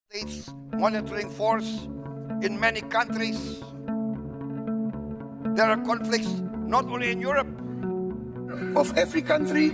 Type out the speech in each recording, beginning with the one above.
States monitoring force in many countries. There are conflicts not only in Europe. Of every country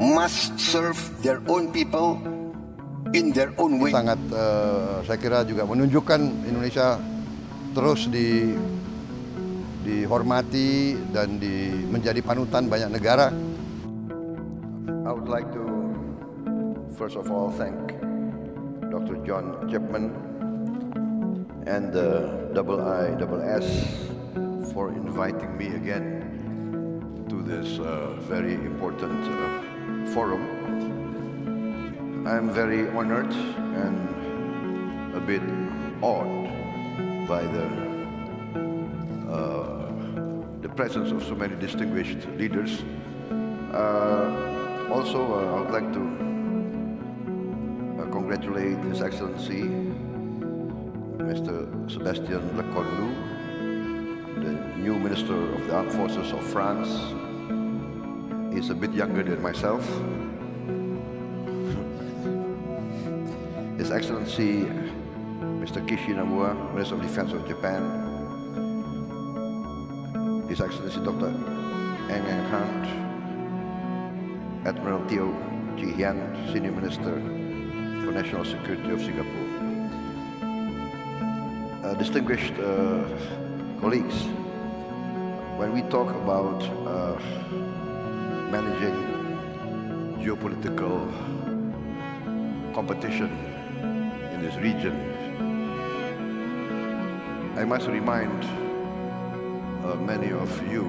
must serve their own people in their own way. Sangat saya kira juga menunjukkan Indonesia terus dihormati dan menjadi panutan banyak negara. I would like to first of all thank Dr. John Chipman and the IISS for inviting me again to this very important forum. I'm very honored and a bit awed by the presence of so many distinguished leaders. Also, I would like to congratulate His Excellency Mr. Sebastian Lecornu, the new Minister of the Armed Forces of France. He's a bit younger than myself. His Excellency Mr. Kishi Namura, Minister of Defense of Japan. His Excellency Dr. Eng Hunt, Admiral Teo Chi Hian, Senior Minister for National Security of Singapore. Distinguished colleagues, when we talk about managing geopolitical competition in this region, I must remind many of you,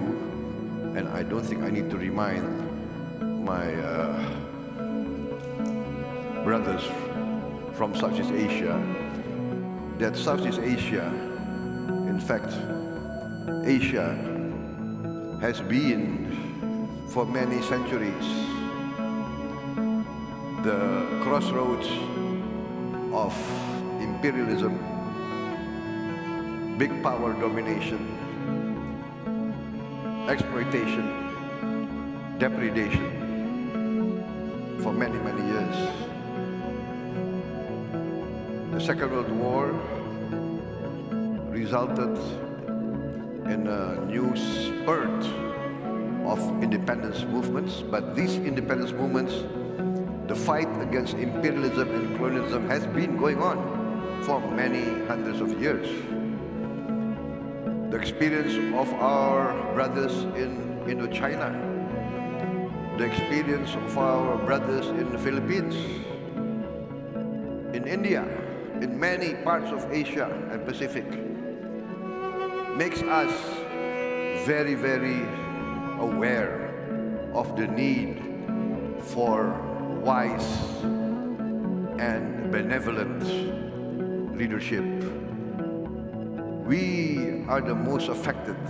and I don't think I need to remind my brothers from Southeast Asia, that Southeast Asia, in fact, Asia has been for many centuries the crossroads of imperialism, big power domination, exploitation, depredation for many, many years. The Second World War resulted in a new spurt of independence movements, but these independence movements, the fight against imperialism and colonialism has been going on for many hundreds of years. The experience of our brothers in Indochina, the experience of our brothers in the Philippines, in India, in many parts of Asia and Pacific, makes us very, very aware of the need for wise and benevolent leadership. We are the most affected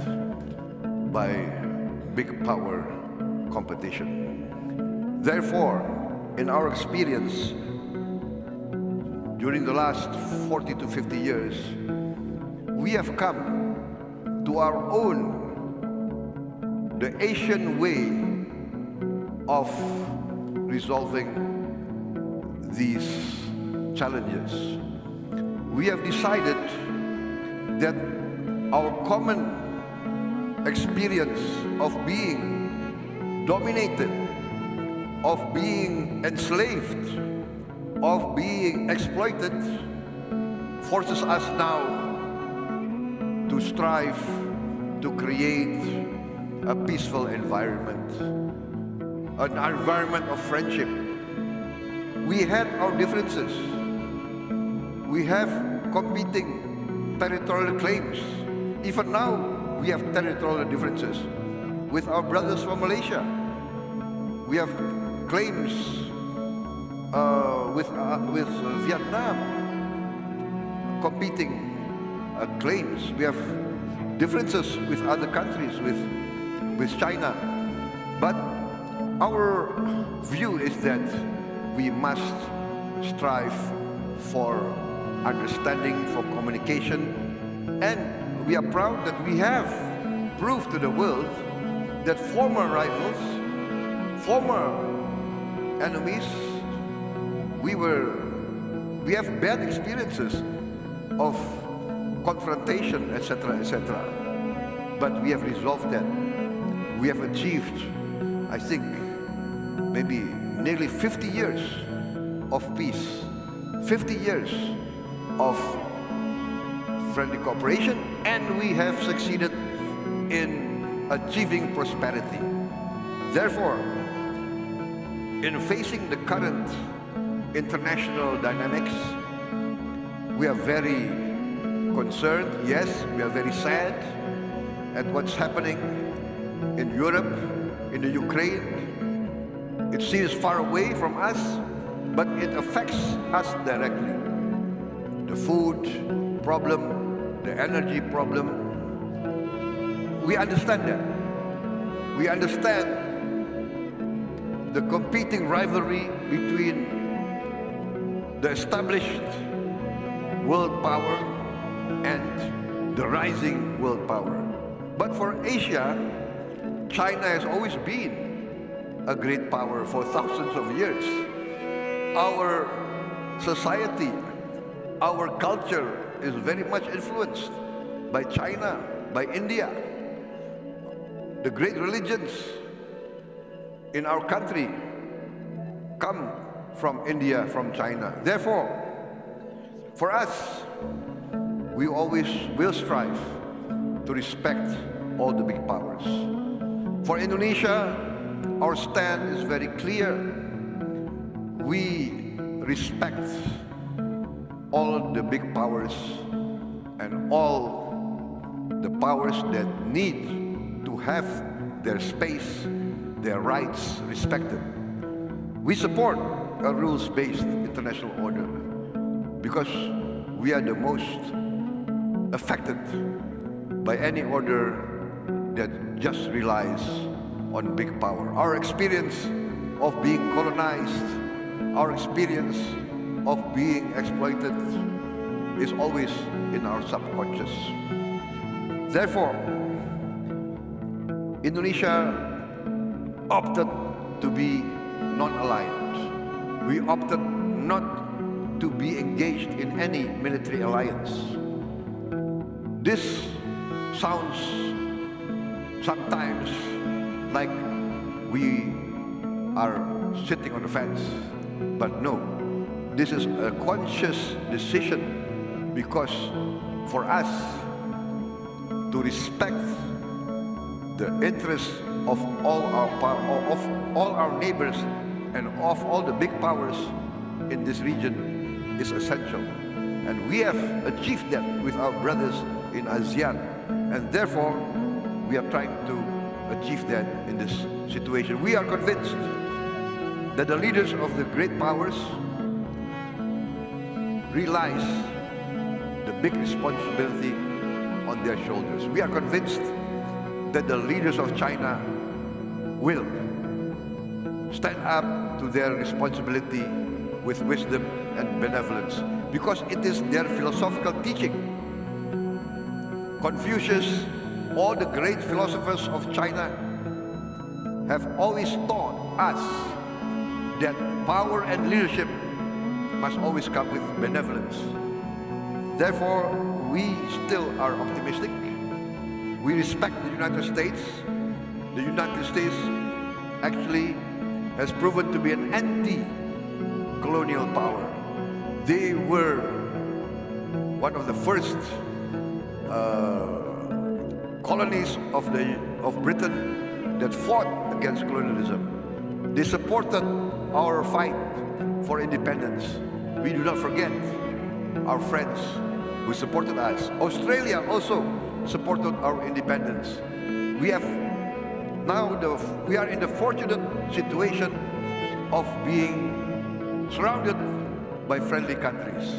by big power competition. Therefore, in our experience during the last 40 to 50 years, we have come to our own, the Asian way of resolving these challenges. We have decided that our common experience of being dominated, of being enslaved, of being exploited, forces us now to strive to create a peaceful environment, an environment of friendship. We had our differences. We have competing territorial claims. Even now, we have territorial differences with our brothers from Malaysia. We have claims with Vietnam, competing claims. We have differences with other countries, with China. But our view is that we must strive for understanding, for communication, and we are proud that we have proved to the world that former rivals, former enemies, we We have bad experiences of confrontation, etc., etc. But we have resolved that. We have achieved, I think, maybe nearly 50 years of peace, 50 years of friendly cooperation, and we have succeeded in achieving prosperity. Therefore, in facing the current international dynamics, we are very concerned. Yes, we are very sad at what's happening in Europe, in the Ukraine. It seems far away from us, but it affects us directly. The food problem, the energy problem, we understand that. We understand the competing rivalry between the established world power and the rising world power. But for Asia, China has always been a great power for thousands of years. Our society, our culture is very much influenced by China, by India. The great religions in our country come from India, from China. Therefore, for us, we always will strive to respect all the big powers. For Indonesia, our stand is very clear. We respect all the big powers and all the powers that need to have their space, their rights respected. We support a rules-based international order because we are the most affected by any order that just relies on big power. Our experience of being colonized, our experience of being exploited is always in our subconscious. Therefore, Indonesia opted to be non-aligned. We opted not to be engaged in any military alliance. This sounds sometimes like we are sitting on the fence, but no. This is a conscious decision because for us to respect the interests of all our neighbors and of all the big powers in this region is essential. And we have achieved that with our brothers in ASEAN. And therefore, we are trying to achieve that in this situation. We are convinced that the leaders of the great powers realize the big responsibility on their shoulders. We are convinced that the leaders of China will stand up to their responsibility with wisdom and benevolence because it is their philosophical teaching. Confucius, all the great philosophers of China have always taught us that power and leadership must always come with benevolence. Therefore, we still are optimistic. We respect the United States. The United States actually has proven to be an anti-colonial power. They were one of the first colonies of Britain that fought against colonialism. They supported our fight for independence. We do not forget our friends who supported us. Australia also supported our independence. We are in the fortunate situation of being surrounded by friendly countries.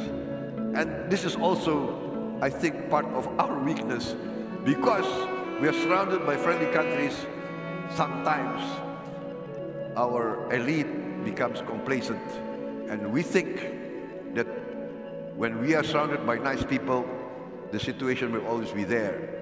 And this is also, I think, part of our weakness. Because we are surrounded by friendly countries, sometimes our elite becomes complacent. And we think that when we are surrounded by nice people, the situation will always be there.